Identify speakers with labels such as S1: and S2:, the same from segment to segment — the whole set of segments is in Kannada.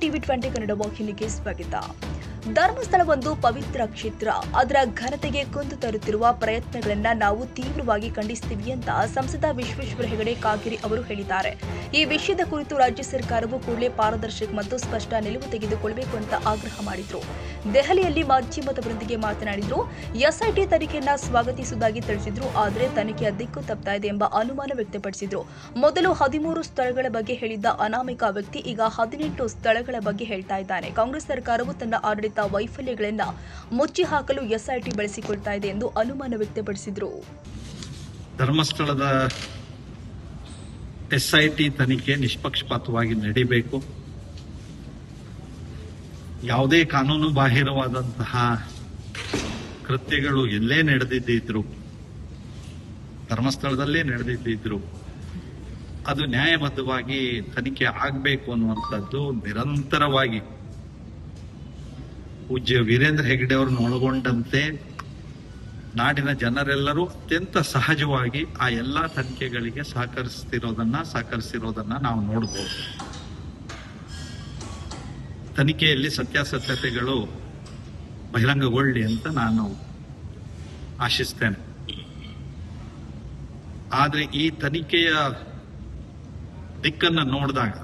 S1: ಟಿವಿ 20 ಕನ್ನಡ ವಾಹಿನಿಗೆ ಸ್ವಾಗತ. ಧರ್ಮಸ್ಥಳವೊಂದು ಪವಿತ್ರ ಕ್ಷೇತ್ರ. ಅದರ ಘನತೆಗೆ ಕುಂದು ತರುತ್ತಿರುವ ಪ್ರಯತ್ನಗಳನ್ನು ನಾವು ತೀವ್ರವಾಗಿ ಖಂಡಿಸುತ್ತೀವಿ ಅಂತ ಸಂಸದ ವಿಶ್ವೇಶ್ವರ ಹೆಗಡೆ ಕಾಗೇರಿ ಅವರು ಹೇಳಿದ್ದಾರೆ. ಈ ವಿಷಯದ ಕುರಿತು ರಾಜ್ಯ ಸರ್ಕಾರವು ಕೂಡಲೇ ಪಾರದರ್ಶಕ ಮತ್ತು ಸ್ಪಷ್ಟ ನಿಲುವು ತೆಗೆದುಕೊಳ್ಳಬೇಕು ಅಂತ ಆಗ್ರಹ ಮಾಡಿದ್ರು. ದೆಹಲಿಯಲ್ಲಿ ಮಾಧ್ಯಮದವರೊಂದಿಗೆ ಮಾತನಾಡಿದ್ರು. ಎಸ್ಐಟಿ ತನಿಖೆಯನ್ನ ಸ್ವಾಗತಿಸುವುದಾಗಿ ತಿಳಿಸಿದ್ರು. ಆದರೆ ತನಿಖೆಯ ದಿಕ್ಕು ತಪ್ತಾ ಇದೆ ಎಂಬ ಅನುಮಾನ ವ್ಯಕ್ತಪಡಿಸಿದ್ರು. ಮೊದಲು 13 ಸ್ಥಳಗಳ ಬಗ್ಗೆ ಹೇಳಿದ್ದ ಅನಾಮಿಕ ವ್ಯಕ್ತಿ ಈಗ 18 ಸ್ಥಳಗಳ ಬಗ್ಗೆ ಹೇಳ್ತಾ ಇದ್ದಾನೆ. ಕಾಂಗ್ರೆಸ್ ಸರ್ಕಾರವು ತನ್ನ ಆಡಳಿತ ವೈಫಲ್ಯಗಳನ್ನ ಮುಚ್ಚಿ ಹಾಕಲು ಎಸ್ಐಟಿ ಬಳಸಿಕೊಳ್ತಾ ಇದೆ ಎಂದು ಅನುಮಾನ ವ್ಯಕ್ತಪಡಿಸಿದ್ರು.
S2: ಧರ್ಮಸ್ಥಳದ ಎಸ್ಐಟಿ ತನಿಖೆ ನಿಷ್ಪಕ್ಷಪಾತವಾಗಿ ನಡೀಬೇಕು. ಯಾವುದೇ ಕಾನೂನು ಬಾಹಿರವಾದಂತಹ ಕೃತ್ಯಗಳು ಎಲ್ಲೇ ನಡೆದಿದ್ದಿದ್ರು, ಧರ್ಮಸ್ಥಳದಲ್ಲೇ ನಡೆದಿದ್ದಿದ್ರು, ಅದು ನ್ಯಾಯಬದ್ಧವಾಗಿ ತನಿಖೆ ಆಗಬೇಕು ಅನ್ನುವಂಥದ್ದು ನಿರಂತರವಾಗಿ ಪೂಜ್ಯ ವೀರೇಂದ್ರ ಹೆಗ್ಗಡೆ ಅವರನ್ನು ಒಳಗೊಂಡಂತೆ ನಾಡಿನ ಜನರೆಲ್ಲರೂ ಅತ್ಯಂತ ಸಹಜವಾಗಿ ಆ ಎಲ್ಲಾ ತನಿಖೆಗಳಿಗೆ ಸಹಕರಿಸಿರೋದನ್ನ ನಾವು ನೋಡಬಹುದು. ತನಿಖೆಯಲ್ಲಿ ಸತ್ಯಾಸತ್ಯತೆಗಳು ಬಹಿರಂಗಗೊಳ್ಳಿ ಅಂತ ನಾನು ಆಶಿಸ್ತೇನೆ. ಆದ್ರೆ ಈ ತನಿಖೆಯ ದಿಕ್ಕನ್ನು ನೋಡಿದಾಗ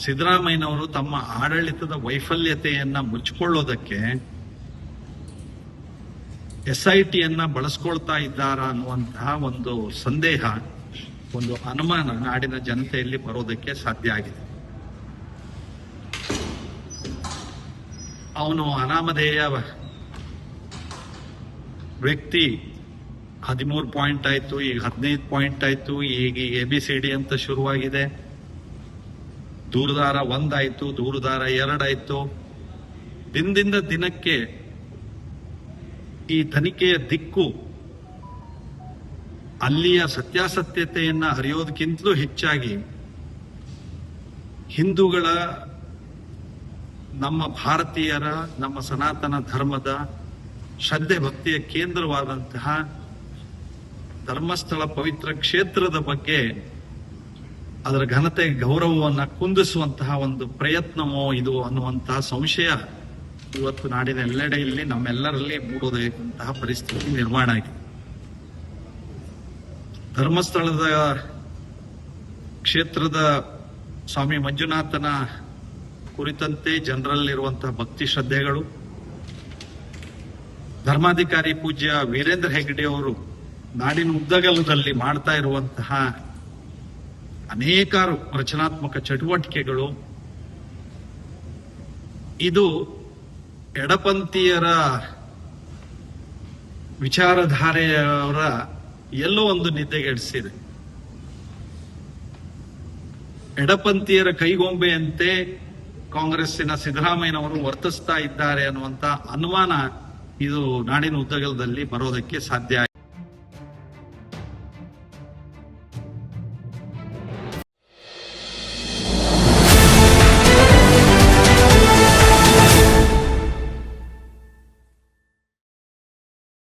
S2: ಸಿದ್ದರಾಮಯ್ಯನವರು ತಮ್ಮ ಆಡಳಿತದ ವೈಫಲ್ಯತೆಯನ್ನ ಮುಚ್ಚಿಕೊಳ್ಳೋದಕ್ಕೆ ಎಸ್ಐಟಿಯನ್ನ ಬಳಸ್ಕೊಳ್ತಾ ಇದ್ದಾರಾ ಅನ್ನುವಂತಹ ಒಂದು ಸಂದೇಹ, ಒಂದು ಅನುಮಾನ ನಾಡಿನ ಜನತೆಯಲ್ಲಿ ಬರೋದಕ್ಕೆ ಸಾಧ್ಯ ಆಗಿದೆ. ಅವನು ಅನಾಮಧೇಯ ವ್ಯಕ್ತಿ 13 ಪಾಯಿಂಟ್ ಆಯ್ತು, ಈಗ 15 ಪಾಯಿಂಟ್ ಆಯ್ತು, ಈಗ ABCD ಅಂತ ಶುರುವಾಗಿದೆ. ದೂರದಾರ 1 ಆಯ್ತು, ದೂರದಾರ 2 ಆಯ್ತು. ದಿನದಿಂದ ದಿನಕ್ಕೆ ಈ ತನಿಖೆಯ ದಿಕ್ಕು ಅಲ್ಲಿಯ ಸತ್ಯಾಸತ್ಯತೆಯನ್ನ ಅರಿಯೋದಕ್ಕಿಂತಲೂ ಹೆಚ್ಚಾಗಿ ಹಿಂದೂಗಳ, ನಮ್ಮ ಭಾರತೀಯರ, ನಮ್ಮ ಸನಾತನ ಧರ್ಮದ ಶ್ರದ್ಧೆ ಭಕ್ತಿಯ ಕೇಂದ್ರವಾದಂತಹ ಧರ್ಮಸ್ಥಳ ಪವಿತ್ರ ಕ್ಷೇತ್ರದ ಬಗ್ಗೆ, ಅದರ ಘನತೆ ಗೌರವವನ್ನ ಕುಂದಿಸುವಂತಹ ಒಂದು ಪ್ರಯತ್ನವೋ ಇದು ಅನ್ನುವಂತಹ ಸಂಶಯ ಇವತ್ತು ನಾಡಿನ ಎಲ್ಲೆಡೆಯಲ್ಲಿ ನಮ್ಮೆಲ್ಲರಲ್ಲಿ ಮೂಡೋದಂತಹ ಪರಿಸ್ಥಿತಿ ನಿರ್ಮಾಣ ಆಗಿದೆ. ಧರ್ಮಸ್ಥಳದ ಕ್ಷೇತ್ರದ ಸ್ವಾಮಿ ಮಂಜುನಾಥನ ಕುರಿತಂತೆ ಜನರಲ್ಲಿರುವಂತಹ ಭಕ್ತಿ ಶ್ರದ್ಧೆಗಳು, ಧರ್ಮಾಧಿಕಾರಿ ಪೂಜ್ಯ ವೀರೇಂದ್ರ ಹೆಗ್ಗಡೆ ಅವರು ನಾಡಿನ ಉದ್ದಗಲದಲ್ಲಿ ಮಾಡ್ತಾ ಇರುವಂತಹ ಅನೇಕಾರು ರಚನಾತ್ಮಕ ಚಟುವಟಿಕೆಗಳು, ಇದು ಎಡಪಂಥೀಯರ ವಿಚಾರಧಾರೆಯವರ ಎಲ್ಲೋ ಒಂದು ನಿದ್ದೆಗೆಡಿಸಿದೆ. ಎಡಪಂಥೀಯರ ಕೈಗೊಂಬೆಯಂತೆ ಕಾಂಗ್ರೆಸ್ಸಿನ ಸಿದ್ದರಾಮಯ್ಯನವರು ವರ್ತಿಸ್ತಾ ಇದ್ದಾರೆ ಅನ್ನುವಂತ ಅನುಮಾನ ಇದು ನಾಡಿನ ಉದ್ದಗಲದಲ್ಲಿ ಬರೋದಕ್ಕೆ ಸಾಧ್ಯ.